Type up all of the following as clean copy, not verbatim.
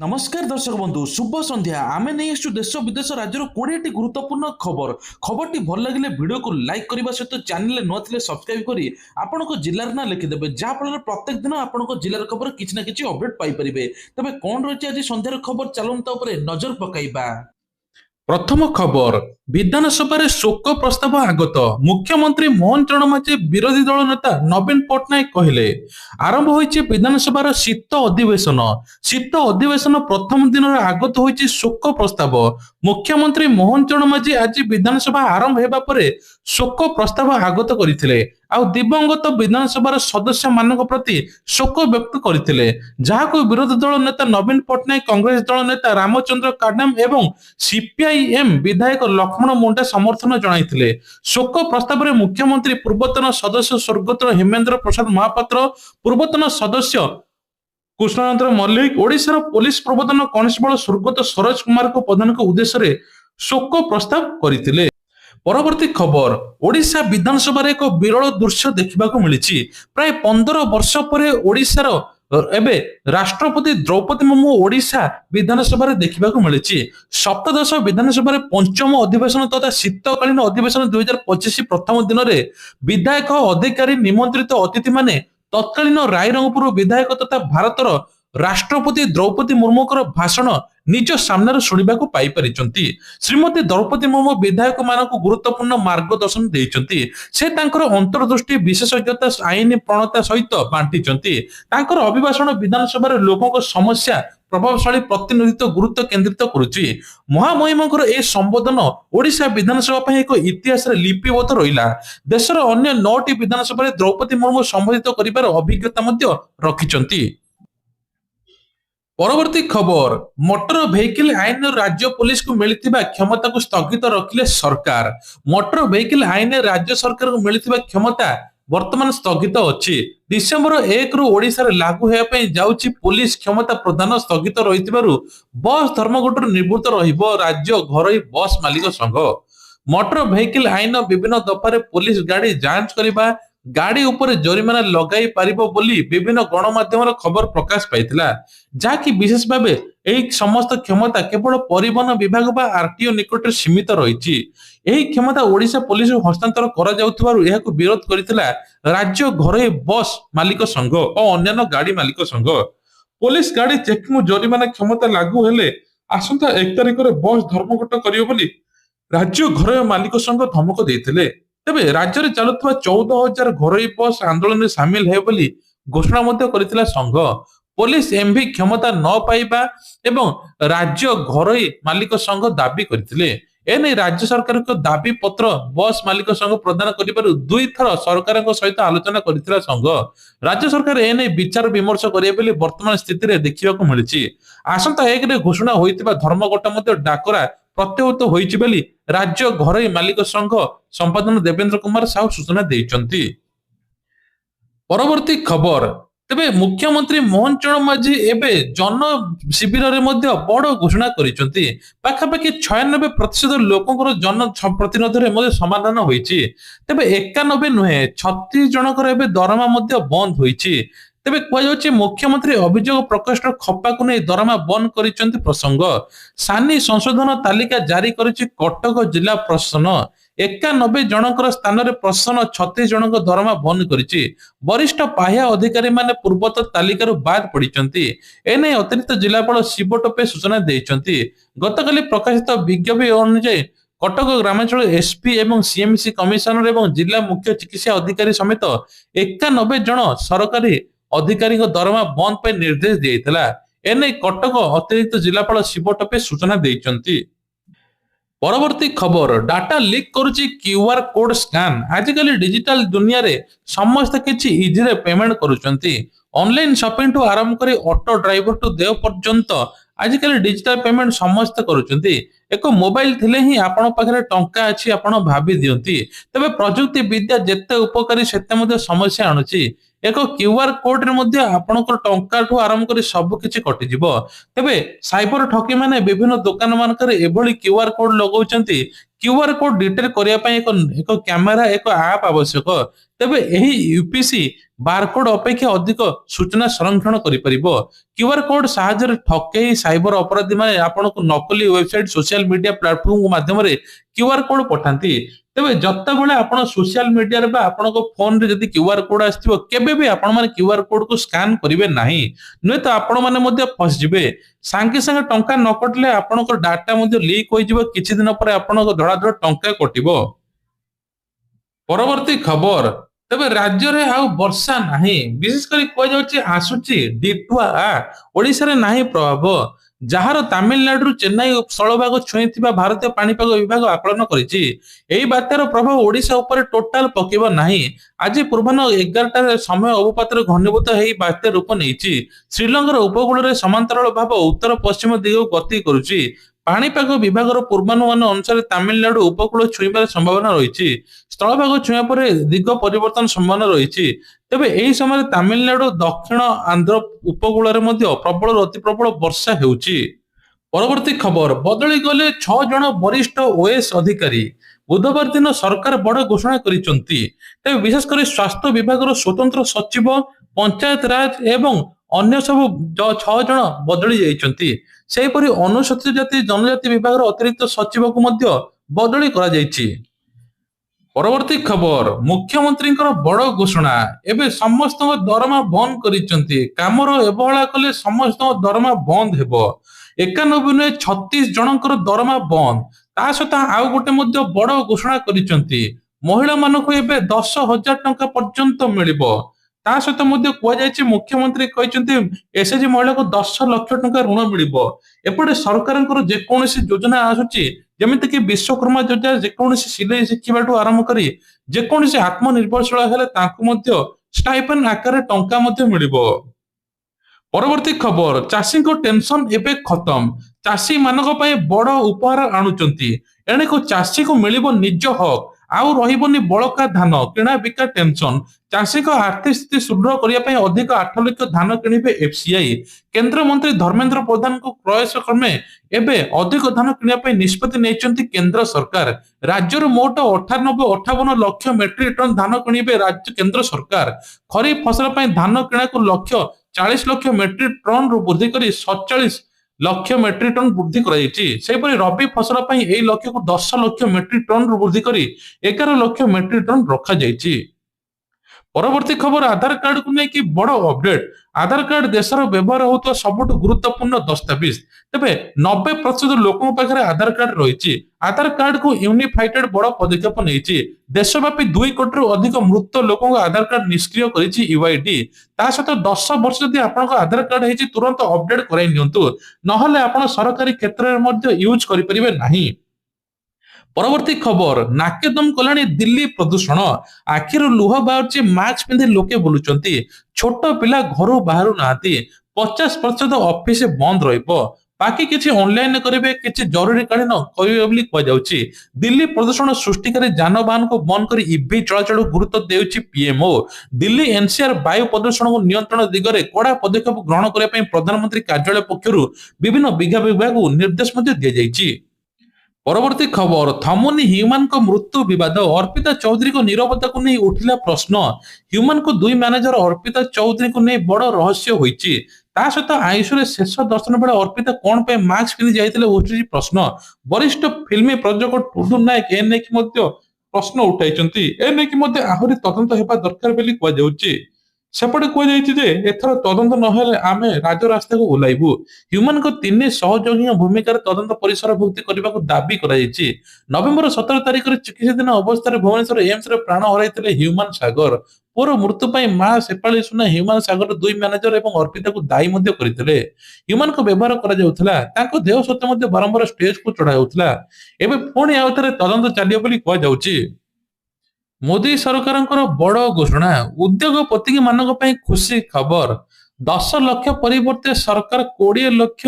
नमस्कार दर्शक बंधु शुभ संध्या आमे नहीं आसु देश विदेश राज्यर 20टी गुरुत्वपूर्ण खबर खबरटी भल लगे वीडियो को लाइक करने सहित चैनल न सब्सक्राइब करी आपण जिलार ना लिखिदेवे जहाँफल प्रत्येक दिन आपण जिलार खबर किसी ना कि अपडेट पाइपर तेज कौन रही आज सन्धार खबर चलता नजर पकाइबा। प्रथम खबर विधानसभा शोक प्रस्ताव आगत मुख्यमंत्री मोहन चरण माझी विरोधी दल नेता नवीन पट्टनायक कहले आरंभ होइछि विधानसभा शीत अधिवेशन प्रथम दिन आगत होइछि शोक प्रस्ताव मुख्यमंत्री मोहन चरण माझी आज विधानसभा आरंभ हेबा परे शोक प्रस्ताव आगत करथिले आ दिवंगत विधानसभा सदस्य मानक प्रति शोक व्यक्त करथिले जहाको विरोधी दल नेता नवीन पट्टनायक कांग्रेस दल नेता रामचंद्र काडाम एवं सीपीआईएम विधायक लक्ष्मण मुंडा समर्थन जणाइथिले शोक प्रस्ताव में मुख्यमंत्री पूर्वतन सदस्य स्वर्गत हेमेंद्र प्रसाद महापात्र पूर्वतन सदस्य कृष्णचंद्र मल्लिक ओडिशार पुलिस प्रवर्तन कनेस्टेबल स्वर्गत सरोज कुमार को प्रधान उद्देश्य शोक प्रस्ताव करथिले। परवर्ती खबर ओडिशा विधानसभा एक विरल दृश्य देखा मिली प्राय 15 वर्ष पर ओडिशार एबे राष्ट्रपति द्रौपदी मुर्मू ओडिशा विधानसभा देखा मिली सप्तदश विधानसभा पंचम अधिवेशन तथा शीतकालीन अधिवेशन 2025 प्रथम दिन में विधायक अधिकारी निमंत्रित अतिथि माने तत्कालीन रायरंगपुर विधायक तथा भारतर राष्ट्रपति द्रौपदी मुर्मू भाषण निज सामने शुणा पाई श्रीमती द्रौपदी मुर्मू विधायक मानक गुरुत्वपूर्ण मार्गदर्शन देइचंती से तांकर अंतर्दृष्टि विशेषज्ञता आईन प्रणता सहित बांटी अभिभाषण विधानसभा लोकों समस्या प्रभावशाली प्रतिनिधित्व गुरुत्व केन्द्रित करुच्ची महामहिमंकर ए संबोधन ओडिशा विधानसभा एक इतिहास लिपिबद्ध रहिला देशर अन्य 9टी विधानसभा द्रौपदी मुर्मू संबोधित करिबार अभिज्ञता रखिचंती। परवर्ती खबर मोटर व्हीकल आईन राज्य पुलिस को मिलता क्षमता को स्थगित रखिले सरकार मोटर व्हीकल आईन राज्य सरकार को मिलता क्षमता वर्तमान स्थगित अच्छी डिसेम्बर 1 रु ओडिशा लागू होगापी जाउची पुलिस क्षमता प्रदान स्थगित रही बस धर्मघट निवृत्त रहिबो राज्य घरोई बस मालिक संघ मोटर व्हीकल आईन विभिन्न दफारे पुलिस गाड़ी जांच करबा गाड़ी ऊपर जरिमाना लगाई पारिबो बोली विभिन्न गणमाध्यम खबर प्रकाश पाइथिला जाकि विशेष भाव यही समस्त क्षमता केवल परिवहन विभाग बा आरटीओ निकट सीमित रही क्षमता ओडिशा पुलिस हस्तांतर करा जाउथिबारु एहाकु विरोध करिथिला राज्य घरोई बस मालिक संघ और अन्य गाड़ी मालिक संघ पुलिस गाड़ी चेकिंग जरिमाना क्षमता लागू हेले आसंता 1 तारिख रे बस धर्मघट करियो बोली राज्य घरोई मालिक संघ धमक देथिले तेबे राज्य में चलुवा 14,000 घरोई बस आंदोलन में सामिल है बोली घोषणा करथिला संघ पुलिस एमवी क्षमता न पाइबा एवं राज्य घरोई मालिक संघ दाबी करथिले एने राज्य सरकार को दाबी पत्र बस मालिक संघ प्रदान करिबारु 2 थर सरकार सहित आलोचना करथिला संघ राज्य सरकार एने विचार विमर्श करिए बोली वर्तमान स्थिति रे देखिबाकू मिलिछि आसंता 1 रे घोषणा होइतिबा धर्मघट मध्ये डाकरा प्रत्याहृत होइछि बोली राज्य घरोई मालिक संघ संपादन देवेंद्र कुमार साहू सूचना देइचंती। परवर्ती खबर तेबे मुख्यमंत्री मोहन चरण माझी एबे जन शिविर रे मध्य बड़ घोषणा करिसंती पाखापाखि 96% लोकंकर जन प्रतिनिधि रे मध्य समाधान होइछि तेबे 91 नुहे 36 जनकर एबे दरमा मध्य बंद होइछि तेबे कह मुख्यमंत्री अभियोग प्रकोष्ठ खपा को नहीं दरमा बंद करिसंती प्रसंग सानी संशोधन तालिका जारी करिछि कटक जिला प्रशासन 91 जनकर स्थान में प्रशासन 36 जनक दरमा बंद करिछि वरिष्ठ पाह्या अधिकारी माने पूर्वत तालिकार बाद पड़िचंती एने अतिरिक्त जिलापाल शिव टोपे सूचना देइचंती गतकाली प्रकाशित विज्ञप्ति अनुसार कटक ग्रामांचल एसपी एवं सीएमसी कमिशनर एवं जिला मुख्य चिकित्सा अधिकारी समेत 91 जन सरकारी अधिकारी दरमा बंद पर निर्देश दिया एने कटक अतिरिक्त जिलापाल शिव टोपे सूचना देइचंती। परवर्ती खबर डाटा लीक करुची क्यूआर कोड स्कैन आजिकल डिजिटल दुनिया रे समस्त किछि इजी रे पेमेंट करूचंती ऑनलाइन शॉपिंग टू आरंभ करी ऑटो ड्राइवर टू देव पर्यंत आजिकल डिजिटल पेमेंट समस्त करूचंती एक मोबाइल थिले ही आपण पाखरे टंका अछि आपण भाबी दियंती तबे प्रयुक्ति विद्या जेते उपकारी सेते मध्ये समस्या आणुची एक क्यूआर कोड रे मध्ये आपणकर टंका ठू आरंभ करी सब किछि कटि जिवो तबे साइबर ठकी माने विभिन्न दुकान मानकर एभली क्यूआर कोड लगाउचंती क्यूआर कोड डिटेक्ट करने ପାଇଁ ଏକ କ୍ୟାମେରା ଏକ ଆପ୍ ଆବଶ୍ୟକ। ତେବେ ଏହି ୟୁପିସି ବାରକୋଡ ଅପେକ୍ଷା ଅଧିକ ସୂଚନା ସଂରକ୍ଷଣ କରିପାରିବ। କ୍ୟୁଆର କୋଡ ସାହାଯ୍ୟରେ ଠକେଇ ସାଇବର ଅପରାଧୀ ମାନେ ଆପଣଙ୍କୁ ନକଲି ୱେବସାଇଟ ସୋସିଆଲ ମିଡିଆ ପ୍ଲାଟଫର୍ମ ମାଧ୍ୟମରେ କ୍ୟୁଆର କୋଡ ପଠାନ୍ତି। ତେବେ ଯେତେବେଳେ ଆପଣ ସୋସିଆଲ ମିଡିଆରେ ବା ଆପଣଙ୍କ ଫୋନରେ ଯଦି କ୍ୟୁଆର କୋଡ ଆସିଥିବ କେବେ ବି ଆପଣ ମାନେ କ୍ୟୁଆର କୋଡ କୁ ସ୍କାନ କରିବେ ନାହିଁ, ନୁହେଁ ତ ଆପଣ ମାନେ ମଧ୍ୟ ଫସିଯିବେ। ସାଙ୍ଗେ ସାଙ୍ଗେ ଟଙ୍କା ନ କଟିଲେ ଆପଣଙ୍କ ଡାଟା ମଧ୍ୟ ଲିକ୍ ହୋଇଯିବ, କିଛି ଦିନ ପରେ ଆପଣଙ୍କ ଧଡ଼ାଧଡ଼ ଟଙ୍କା କଟିବ। ପରବର୍ତ୍ତୀ ଖବର, ତେବେ ରାଜ୍ୟରେ ଆଉ ବର୍ଷା ନାହିଁ, ବିଶେଷ କରି କୁହାଯାଉଛି ଆସୁଛି ଡିଟୁଆ ଓଡିଶାରେ ନାହିଁ ପ୍ରଭାବ। ଯାହାର ତାମିଲନାଡୁରୁ ଚେନ୍ନାଇ ସ୍ଥଳଭାଗ ଛୁଇଁଥିବା ଭାରତୀୟ ପାଣିପାଗ ବିଭାଗ ଆକଳନ କରିଛି। ଏହି ବାତ୍ୟାର ପ୍ରଭାବ ଓଡିଶା ଉପରେ ଟୋଟାଲ ପକେଇବ ନାହିଁ। ଆଜି ପୂର୍ବାହ୍ନ 11ଟାରେ ସମୟ ଅବପାତରେ ଘନୀଭୂତ ହେଇ ବାତ୍ୟା ରୂପ ନେଇଛି। ଶ୍ରୀଲଙ୍କାର ଉପକୂଳରେ ସମାନ୍ତରାଳ ଭାବ ଉତ୍ତର ପଶ୍ଚିମ ଦିଗକୁ ଗତି କରୁଛି। ପାଣିପାଗ ବିଭାଗର ପୂର୍ବାନୁମାନ ଅନୁସାରେ ତାମିଲନାଡୁ ଉପକୂଳ ଛୁଇଁବାର ସମ୍ଭାବନା ରହିଛି। ସ୍ଥଳଭାଗ ଛୁଇଁବା ପରେ ଦିଗ ପରିବର୍ତ୍ତନ ସମ୍ଭାବନା ରହିଛି। ତେବେ ଏହି ସମୟରେ ତାମିଲନାଡୁ ଦକ୍ଷିଣ ଆନ୍ଧ୍ର ଉପକୂଳରେ ମଧ୍ୟ ପ୍ରବଳରୁ ଅତି ପ୍ରବଳ ବର୍ଷା ହେଉଛି। ପରବର୍ତ୍ତୀ ଖବର, ବଦଳି ଗଲେ 6 ଜଣ ବରିଷ୍ଠ ଓଏଏସ୍ ଅଧିକାରୀ। ବୁଧବାର ଦିନ ସରକାର ବଡ ଘୋଷଣା କରିଛନ୍ତି। ତେବେ ବିଶେଷ କରି ସ୍ୱାସ୍ଥ୍ୟ ବିଭାଗର ସ୍ୱତନ୍ତ୍ର ସଚିବ, ପଞ୍ଚାୟତ ରାଜ ଏବଂ ଅନ୍ୟ ସବୁ 6 ଜଣ ବଦଳି ଯାଇଛନ୍ତି। ସେହିପରି ଅନୁସୂଚିତ ଜାତି ଜନଜାତି ବିଭାଗର ଅତିରିକ୍ତ ସଚିବକୁ ମଧ୍ୟ ବଦଳି କରାଯାଇଛି। ପରବର୍ତ୍ତୀ ଖବର, ମୁଖ୍ୟମନ୍ତ୍ରୀଙ୍କର ବଡ ଘୋଷଣା, ଏବେ ସମସ୍ତଙ୍କ ଦରମା ବନ୍ଦ କରିଛନ୍ତି। କାମର ଅବହେଳା କଲେ ସମସ୍ତଙ୍କ ଦରମା ବନ୍ଦ ହେବ। 91 ନୁହେଁ 36 ଜଣଙ୍କର ଦରମା ବନ୍ଦ। ତା ସହିତ ଆଉ ଗୋଟେ ମଧ୍ୟ ବଡ ଘୋଷଣା କରିଛନ୍ତି। ମହିଳାମାନଙ୍କୁ ଏବେ 10,000 ଟଙ୍କା ପର୍ଯ୍ୟନ୍ତ ମିଳିବ। ତା ସହିତ ମଧ୍ୟ କୁହାଯାଇଛି, ମୁଖ୍ୟମନ୍ତ୍ରୀ କହିଛନ୍ତି ଏସଏଚଜି ମହିଳାକୁ 10 ଲକ୍ଷ ଟଙ୍କା ଋଣ ମିଳିବ। ଏପଟେ ସରକାରଙ୍କର ଯେକୌଣସି ଯୋଜନା ଆସୁଛି, ଯେମିତିକି ବିଶ୍ୱକର୍ମା ଯୋଜନା, ଯେକୌଣସି ସିଲେଇ ଶିଖିବାଠୁ ଆରମ୍ଭ କରି ଯେକୌଣସି ଆତ୍ମନିର୍ଭରଶୀଳ ହେଲେ ତାଙ୍କୁ ମଧ୍ୟ ଷ୍ଟାଇପେଣ୍ଡ ଆକାରରେ ଟଙ୍କା ମଧ୍ୟ ମିଳିବ। ପରବର୍ତ୍ତୀ ଖବର, ଚାଷୀଙ୍କ ଟେନସନ ଏବେ ଖତମ। ଚାଷୀ ମାନଙ୍କ ପାଇଁ ବଡ ଉପହାର ଆଣୁଛନ୍ତି। ଏଣେକୁ ଚାଷୀକୁ ମିଳିବ ନିଜ ହକ୍, ଆଉ ରହିବନି ବଳକା ଧାନ କିଣା ବିକା ଟେନସନ। ଚାଷୀଙ୍କ ଆର୍ଥିକ ସ୍ଥିତି ସୁଦୃଢ କରିବା ପାଇଁ ଅଧିକ 8 ଲକ୍ଷ ଧାନ କିଣିବେ ଏଫସିଆଇ। କେନ୍ଦ୍ରମନ୍ତ୍ରୀ ଧର୍ମେନ୍ଦ୍ର ପ୍ରଧାନଙ୍କ ପ୍ରୟାସ କ୍ରମେ ଏବେ ଅଧିକ ଧାନ କିଣିବା ପାଇଁ ନିଷ୍ପତ୍ତି ନେଇଛନ୍ତି କେନ୍ଦ୍ର ସରକାର। ରାଜ୍ୟରୁ ମୋଟ 58 ଲକ୍ଷ ମେଟ୍ରିକ ଟନ ଧାନ କିଣିବେ କେନ୍ଦ୍ର ସରକାର। ଖରିଫ ଫସଲ ପାଇଁ ଧାନ କିଣାକୁ ଲକ୍ଷ୍ୟ 40 ଲକ୍ଷ ମେଟ୍ରିକ ଟନରୁ ବୃଦ୍ଧି କରି 47 ଲକ୍ଷ ମେଟ୍ରିକ ଟନ ବୃଦ୍ଧି କରାଯାଇଛି। ସେହିପରି ରବି ଫସଲ ପାଇଁ ଏହି ଲକ୍ଷ୍ୟକୁ 10 ଲକ୍ଷ ମେଟ୍ରିକ ଟନରୁ ବୃଦ୍ଧି କରି 11 ଲକ୍ଷ ମେଟ୍ରିକ ଟନ ରଖାଯାଇଛି। ପରବର୍ତ୍ତୀ ଖବର, ଆଧାର କାର୍ଡକୁ ନେଇକି ବଡ ଅପଡେଟ। ଆଧାର କାର୍ଡ ଦେଶର ବ୍ୟବହାର ହେଉଥିବା ସବୁଠୁ ଗୁରୁତ୍ୱପୂର୍ଣ୍ଣ ଦସ୍ତାବିଜ। ତେବେ 90% ଲୋକଙ୍କ ପାଖରେ ଆଧାର କାର୍ଡ ରହିଛି। ଆଧାର କାର୍ଡକୁ ୟୁନିଫାଇଡ୍ ବଡ ପଦକ୍ଷେପ ନେଇଛି। ଦେଶବ୍ୟାପୀ 2 କୋଟିରୁ ଅଧିକ ମୃତ ଲୋକଙ୍କ ଆଧାର କାର୍ଡ ନିଷ୍କ୍ରିୟ କରିଛି ୟୁଆଇଡି। ତା ସହିତ 10 ବର୍ଷ ଯଦି ଆପଣଙ୍କ ଆଧାର କାର୍ଡ ହେଇଛି ତୁରନ୍ତ ଅପଡେଟ କରାଇ ନିଅନ୍ତୁ, ନହେଲେ ଆପଣ ସରକାରୀ କ୍ଷେତ୍ରରେ ମଧ୍ୟ ୟୁଜ କରିପାରିବେ ନାହିଁ। ପରବର୍ତ୍ତୀ ଖବର, ନାକେଦମ କଲାଣି ଦିଲ୍ଲୀ ପ୍ରଦୂଷଣ। ଆଖିରୁ ଲୁହ ବାହାରୁଛି, ମାସ୍କ ପିନ୍ଧି ଲୋକେ ବୁଲୁଛନ୍ତି। ଛୋଟ ପିଲା ଘରୁ ବାହାରୁ ନାହାନ୍ତି। 50% ଅଫିସ ବନ୍ଦ ରହିବ। ବାକି କିଛି ଅନଲାଇନ କରିବେ, କିଛି ଜରୁରୀକାଳୀନ କରିବେ ବୋଲି କୁହାଯାଉଛି। ଦିଲ୍ଲୀ ପ୍ରଦୂଷଣ ସୃଷ୍ଟିକାରୀ ଯାନବାହନକୁ ବନ୍ଦ କରି ଇଭି ଚଳାଚଳକୁ ଗୁରୁତ୍ୱ ଦେଉଛି ପିଏମଓ। ଦିଲ୍ଲୀ ଏନସିଆର ବାୟୁ ପ୍ରଦୂଷଣକୁ ନିୟନ୍ତ୍ରଣ ଦିଗରେ କଡା ପଦକ୍ଷେପ ଗ୍ରହଣ କରିବା ପାଇଁ ପ୍ରଧାନମନ୍ତ୍ରୀ କାର୍ଯ୍ୟାଳୟ ପକ୍ଷରୁ ବିଭିନ୍ନ ବିଭାଗକୁ ନିର୍ଦ୍ଦେଶ ମଧ୍ୟ ଦିଆଯାଇଛି। ପରବର୍ତ୍ତୀ ଖବର, ଥମୁନି ହ୍ୟୁମାନଙ୍କ ମୃତ୍ୟୁ ବିବାଦ। ଅର୍ପିତା ଚୌଧୁରୀଙ୍କ ନିରବତାକୁ ନେଇ ଉଠିଲା ପ୍ରଶ୍ନ। ହ୍ୟୁମାନଙ୍କ 2 ମ୍ୟାନେଜର ଅର୍ପିତା ଚୌଧୁରୀଙ୍କୁ ନେଇ ବଡ ରହସ୍ୟ ହୋଇଛି। ତା ସହିତ ଆଇସିୟୁରେ ଶେଷ ଦର୍ଶନ ବେଳେ ଅର୍ପିତା କଣ ପାଇଁ ମାସ୍କ ପିନ୍ଧି ଯାଇଥିଲେ ଉଠିଛି ପ୍ରଶ୍ନ। ବରିଷ୍ଠ ଫିଲ୍ମ ପ୍ରଯୋଜକ ଟୁଡୁ ନାୟକ ଏ ନେଇକି ମଧ୍ୟ ପ୍ରଶ୍ନ ଉଠାଇଛନ୍ତି। ଏ ନେଇକି ମଧ୍ୟ ଆହୁରି ତଦନ୍ତ ହେବା ଦରକାର ବୋଲି କୁହାଯାଉଛି। ସେପଟେ କୁହାଯାଇଛି ଯେ ଏଥର ତଦନ୍ତ ନହେଲେ ଆମେ ରାଜରାସ୍ତାକୁ ଓହ୍ଲାଇବୁ। ହ୍ୟୁମାନଙ୍କ 3 ସହଯୋଗୀଙ୍କ ଭୂମିକାରେ ତଦନ୍ତ ପରିସରଭୁକ୍ତି କରିବାକୁ ଦାବି କରାଯାଇଛି। ନଭେମ୍ବର 17 ତାରିଖରେ ଚିକିତ୍ସାଧୀନ ଅବସ୍ଥାରେ ଭୁବନେଶ୍ୱର ଏମ୍ସରେ ପ୍ରାଣ ହରାଇଥିଲେ ହ୍ୟୁମାନ ସାଗର। ପୁଅର ମୃତ୍ୟୁ ପାଇଁ ମା ଶେଫାଳି ସୁନା ହ୍ୟୁମାନ ସାଗର 2 ମ୍ୟାନେଜର ଏବଂ ଅର୍ପିତାକୁ ଦାୟୀ ମଧ୍ୟ କରିଥିଲେ। ହ୍ୟୁମାନଙ୍କ ବ୍ୟବହାର କରାଯାଉଥିଲା, ତାଙ୍କ ଦେହ ସତ୍ତ୍ୱେ ମଧ୍ୟ ବାରମ୍ବାର ଷ୍ଟେଜକୁ ଚଢାଯାଉଥିଲା। ଏବେ ପୁଣି ଆଉ ଥରେ ତଦନ୍ତ ଚାଲିବ ବୋଲି କୁହାଯାଉଛି। ମୋଦି ସରକାରଙ୍କର ବଡ ଘୋଷଣା। ଉଦ୍ୟୋଗପତି ମାନଙ୍କ ପାଇଁ ଖୁସି ଖବର। 10 ଲକ୍ଷ ପରିବର୍ତ୍ତେ ସରକାର 20 ଲକ୍ଷ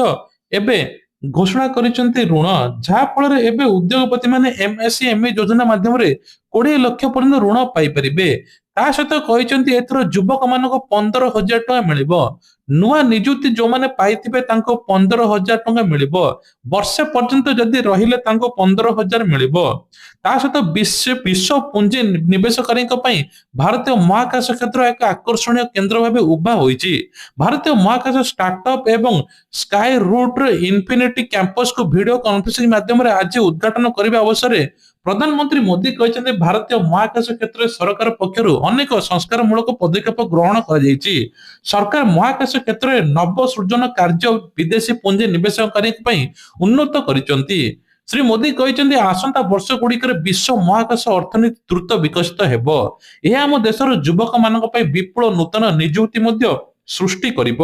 ଏବେ ଘୋଷଣା କରିଛନ୍ତି ଋଣ। ଯାହା ଫଳରେ ଏବେ ଉଦ୍ୟୋଗପତି ମାନେ ଏମଏସଏମଇ ଯୋଜନା ମାଧ୍ୟମରେ 20 ଲକ୍ଷ ପର୍ଯ୍ୟନ୍ତ ଋଣ ପାଇପାରିବେ। ତା ସହିତ କହିଛନ୍ତି ଏଥର ଯୁବକ ମାନଙ୍କୁ 15,000 ଟଙ୍କା ମିଳିବ। ନୂଆ ନିଯୁକ୍ତି ଯୋଉମାନେ ପାଇଥିବେ ତାଙ୍କୁ 15,000 ଟଙ୍କା ମିଳିବ। ବର୍ଷେ ପର୍ଯ୍ୟନ୍ତ ଯଦି ରହିଲେ ତାଙ୍କୁ 15,000 ମିଳିବ। ତା ସହିତ ବିଶ୍ୱ ପୁଞ୍ଜି ନିବେଶକାରୀଙ୍କ ପାଇଁ ଭାରତୀୟ ମହାକାଶ କ୍ଷେତ୍ର ଏକ ଆକର୍ଷଣୀୟ କେନ୍ଦ୍ର ଭାବେ ଉଭା ହୋଇଛି। ଭାରତୀୟ ମହାକାଶ ଷ୍ଟାର୍ଟଅପ୍ ଏବଂ ସ୍କାଏ ରୁଟ୍ର ଇନଫିନିଟି କ୍ୟାମ୍ପସକୁ ଭିଡିଓ କନଫରେନ୍ସିଂ ମାଧ୍ୟମରେ ଆଜି ଉଦ୍ଘାଟନ କରିବା ଅବସରରେ ପ୍ରଧାନମନ୍ତ୍ରୀ ମୋଦି କହିଛନ୍ତି ଭାରତୀୟ ମହାକାଶ କ୍ଷେତ୍ରରେ ସରକାର ପକ୍ଷରୁ ଅନେକ ସଂସ୍କାରମୂଳକ ପଦକ୍ଷେପ ଗ୍ରହଣ କରାଯାଇଛି। ସରକାର ମହାକାଶ କ୍ଷେତ୍ରରେ ନବ ସୃଜନ କାର୍ଯ୍ୟ ବିଦେଶୀ ପୁଞ୍ଜି ନିବେଶକାରୀଙ୍କ ପାଇଁ ଉନ୍ନତ କରିଛନ୍ତି। ଶ୍ରୀ ମୋଦି କହିଛନ୍ତି ଆସନ୍ତା ବର୍ଷ ଗୁଡିକରେ ବିଶ୍ୱ ମହାକାଶ ଅର୍ଥନୀତି ଦ୍ରୁତ ବିକଶିତ ହେବ। ଏହା ଆମ ଦେଶର ଯୁବକମାନଙ୍କ ପାଇଁ ବିପୁଳ ନୂତନ ନିଯୁକ୍ତି ମଧ୍ୟ ସୃଷ୍ଟି କରିବ।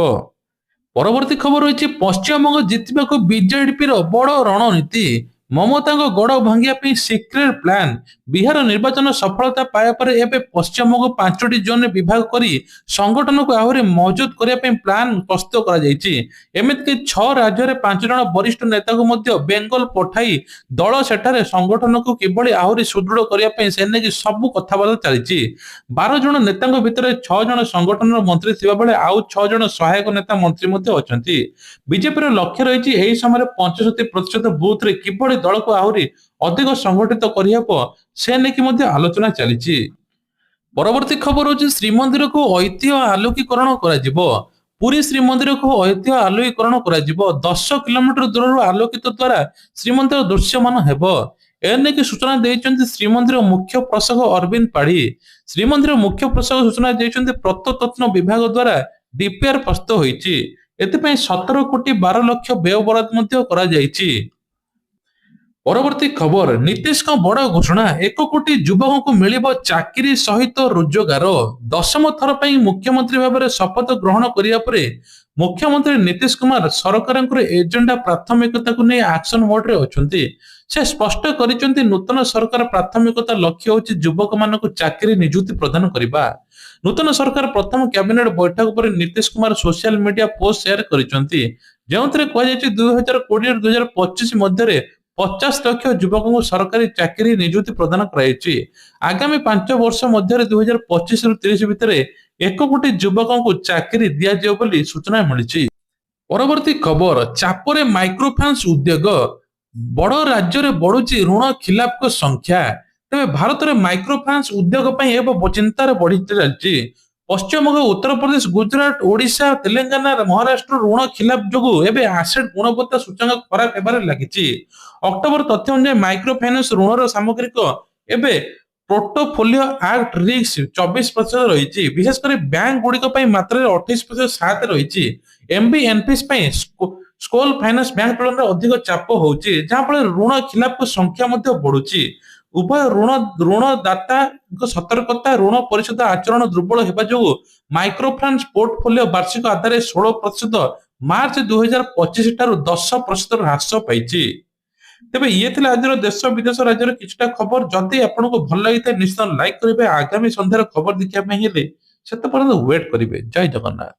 ପରବର୍ତ୍ତୀ ଖବର ରହିଛି ପଶ୍ଚିମବଙ୍ଗ ଜିତିବାକୁ ବିଜେଡିର ବଡ ରଣନୀତି। ମମତାଙ୍କ ଗଡ଼ ଭାଙ୍ଗିବା ପାଇଁ ସିକ୍ରେଟ ପ୍ଲାନ। ବିହାର ନିର୍ବାଚନ ସଫଳତା ପାଇବା ପରେ ଏବେ ପଶ୍ଚିମବଙ୍ଗ 5ଟି ଜୋନରେ ବିଭାଗ କରି ସଂଗଠନକୁ ଆହୁରି ମଜବୁତ କରିବା ପାଇଁ ପ୍ଲାନ ପ୍ରସ୍ତୁତ କରାଯାଇଛି। ଏମିତିକି 6 ରାଜ୍ୟରେ 5 ଜଣ ବରିଷ୍ଠ ନେତାଙ୍କୁ ମଧ୍ୟ ବେଙ୍ଗଲ ପଠାଇ ଦଳ ସେଠାରେ ସଂଗଠନକୁ କିଭଳି ଆହୁରି ସୁଦୃଢ କରିବା ପାଇଁ ସେ ନେଇକି ସବୁ କଥାବାର୍ତ୍ତା ଚାଲିଛି। 12 ଜଣ ନେତାଙ୍କ ଭିତରେ 6 ଜଣ ସଂଗଠନର ମନ୍ତ୍ରୀ ଥିବା ବେଳେ ଆଉ 6 ଜଣ ସହାୟକ ନେତା ମନ୍ତ୍ରୀ ମଧ୍ୟ ଅଛନ୍ତି। ବିଜେପିର ଲକ୍ଷ୍ୟ ରହିଛି ଏହି ସମୟରେ 65% ବୁଥରେ କିଭଳି ଦଳକୁ ଆହୁରି ଅଧିକ ସଂଗଠିତ କରିହେବ ସେ ନେଇକି ମଧ୍ୟ ଆଲୋଚନା ଚାଲିଛି। ପରବର୍ତ୍ତୀ ଖବର ହଉଛି ଶ୍ରୀମନ୍ଦିରକୁ ଐତିହ୍ୟ ଆଲୋକୀକରଣ କରାଯିବ। ପୁରୀ ଶ୍ରୀମନ୍ଦିରକୁ ଐତିହ୍ୟ ଆଲୋକୀକରଣ କରାଯିବ। 10 କିଲୋମିଟର ଦୂରରୁ ଆଲୋକିତ ଦ୍ୱାରା ଶ୍ରୀମନ୍ଦିର ଦୃଶ୍ୟମାନ ହେବ। ଏନେଇକି ସୂଚନା ଦେଇଛନ୍ତି ଶ୍ରୀମନ୍ଦିର ମୁଖ୍ୟ ପ୍ରଶାସକ ଅରବିନ୍ଦ ପାଢୀ। ଶ୍ରୀମନ୍ଦିର ମୁଖ୍ୟ ପ୍ରଶାସକ ସୂଚନା ଦେଇଛନ୍ତି ପ୍ରତ୍ନତତ୍ତ୍ୱ ବିଭାଗ ଦ୍ୱାରା ଡିପିଆର ପ୍ରସ୍ତୁତ ହୋଇଛି। ଏଥିପାଇଁ 17,12,00,000 ବ୍ୟୟ ବରାଦ ମଧ୍ୟ କରାଯାଇଛି। ପରବର୍ତ୍ତୀ ଖବର ନୀତିଶଙ୍କ ବଡ ଘୋଷଣା 1 କୋଟି ଯୁବକଙ୍କୁ ମିଳିବ ଚାକିରି ସହିତ ରୋଜଗାର। 10ମ ଥର ପାଇଁ ମୁଖ୍ୟମନ୍ତ୍ରୀ ଭାବରେ ଶପଥ ଗ୍ରହଣ କରିବା ପରେ ମୁଖ୍ୟମନ୍ତ୍ରୀ ନୀତିଶ କୁମାର ସରକାରଙ୍କର ଏଜେଣ୍ଡା ପ୍ରାଥମିକତାକୁ ନେଇ ଆକ୍ସନ ମୋଡରେ ଅଛନ୍ତି। ସେ ସ୍ପଷ୍ଟ କରିଛନ୍ତି ନୂତନ ସରକାର ପ୍ରାଥମିକତା ଲକ୍ଷ୍ୟ ହେଉଛି ଯୁବକମାନଙ୍କୁ ଚାକିରି ନିଯୁକ୍ତି ପ୍ରଦାନ କରିବା। ନୂତନ ସରକାର ପ୍ରଥମ କ୍ୟାବିନେଟ ବୈଠକ ପରେ Nitish Kumar social media post share କରିଛନ୍ତି ଯେଉଁଥିରେ କୁହାଯାଇଛି 2020 ରୁ 2025 ମଧ୍ୟରେ 50 ଲକ୍ଷ ଯୁବକଙ୍କୁ ସରକାରୀ ଚାକିରି ନିଯୁକ୍ତି ପ୍ରଦାନ କରାଯାଇଛି। ଆଗାମୀ 5 ବର୍ଷ ମଧ୍ୟରେ 2025 ରୁ 30 ଭିତରେ 1 କୋଟି ଯୁବକଙ୍କୁ ଚାକିରି ଦିଆଯିବ ବୋଲି ସୂଚନା ମିଳିଛି। ପରବର୍ତ୍ତୀ ଖବର ଚାପରେ ମାଇକ୍ରୋଫାଇନାନ୍ସ ଉଦ୍ୟୋଗ। ବଡ଼ ରାଜ୍ୟରେ ବଢୁଛି ଋଣ ଖିଲାପଙ୍କ ସଂଖ୍ୟା। ତେବେ ଭାରତରେ ମାଇକ୍ରୋଫାଇନାନ୍ସ ଉଦ୍ୟୋଗ ପାଇଁ ଏବେ ଚିନ୍ତାରେ ବଢି ଚାଲିଛି। ପଶ୍ଚିମବଙ୍ଗ, ଉତ୍ତରପ୍ରଦେଶ, ଗୁଜରାଟ, ଓଡିଶା, ତେଲେଙ୍ଗାନା, ମହାରାଷ୍ଟ୍ର ଋଣ ଖିଲାପ ଯୋଗୁଁ ଏବେ ଆସେଟ ଗୁଣବତ୍ତା ସୂଚକ ଖରାପ ହେବାରେ ଲାଗିଛି। ଅକ୍ଟୋବର ତଥ୍ୟ ଅନୁଯାୟୀ ମାଇକ୍ରୋ ଫାଇନାନ୍ସ ଋଣର ସାମଗ୍ରିକ ଏବେ ପୋର୍ଟଫୋଲିଓ ଆକ୍ଟ ରିସ୍କ 24% ରହିଛି। ବିଶେଷ କରି ବ୍ୟାଙ୍କ ଗୁଡିକ ପାଇଁ ମାତ୍ରାରେ 28% ସାଥ ରହିଛି। ଏମବିଏନପିଏସ୍ ପାଇଁ ସ୍ମଲ ଫାଇନାନ୍ସ ବ୍ୟାଙ୍କ ତୁଳନାରେ ଅଧିକ ଚାପ ହେଉଛି ଯାହାଫଳରେ ଋଣ ଖିଲାପଙ୍କ ସଂଖ୍ୟା ମଧ୍ୟ ବଢୁଛି। ଉଭୟ ଋଣଦାତାଙ୍କ ସତର୍କତା ଋଣ ପରିଶୋଧ ଆଚରଣ ଦୁର୍ବଳ ହେବା ଯୋଗୁଁ ମାଇକ୍ରୋଫାଇନାନ୍ସ ପୋର୍ଟଫୋଲିଓ ବାର୍ଷିକ ଆଧାରରେ 16% ମାର୍ଚ୍ଚ 2025 ଠାରୁ 10% ହ୍ରାସ ପାଇଛି। ତେବେ ଇଏ ଥିଲା ଆଜିର ଦେଶ ବିଦେଶ ରାଜ୍ୟର କିଛିଟା ଖବର। ଯଦି ଆପଣଙ୍କୁ ଭଲ ଲାଗିଥାଏ ନିଶ୍ଚିତ ଲାଇକ୍ କରିବେ। ଆଗାମୀ ସନ୍ଧ୍ୟାର ଖବର ଦେଖିବା ପାଇଁ ହେଲେ ସେତେ ପର୍ଯ୍ୟନ୍ତ ୱେଟ୍ କରିବେ। ଜୟ ଜଗନ୍ନାଥ।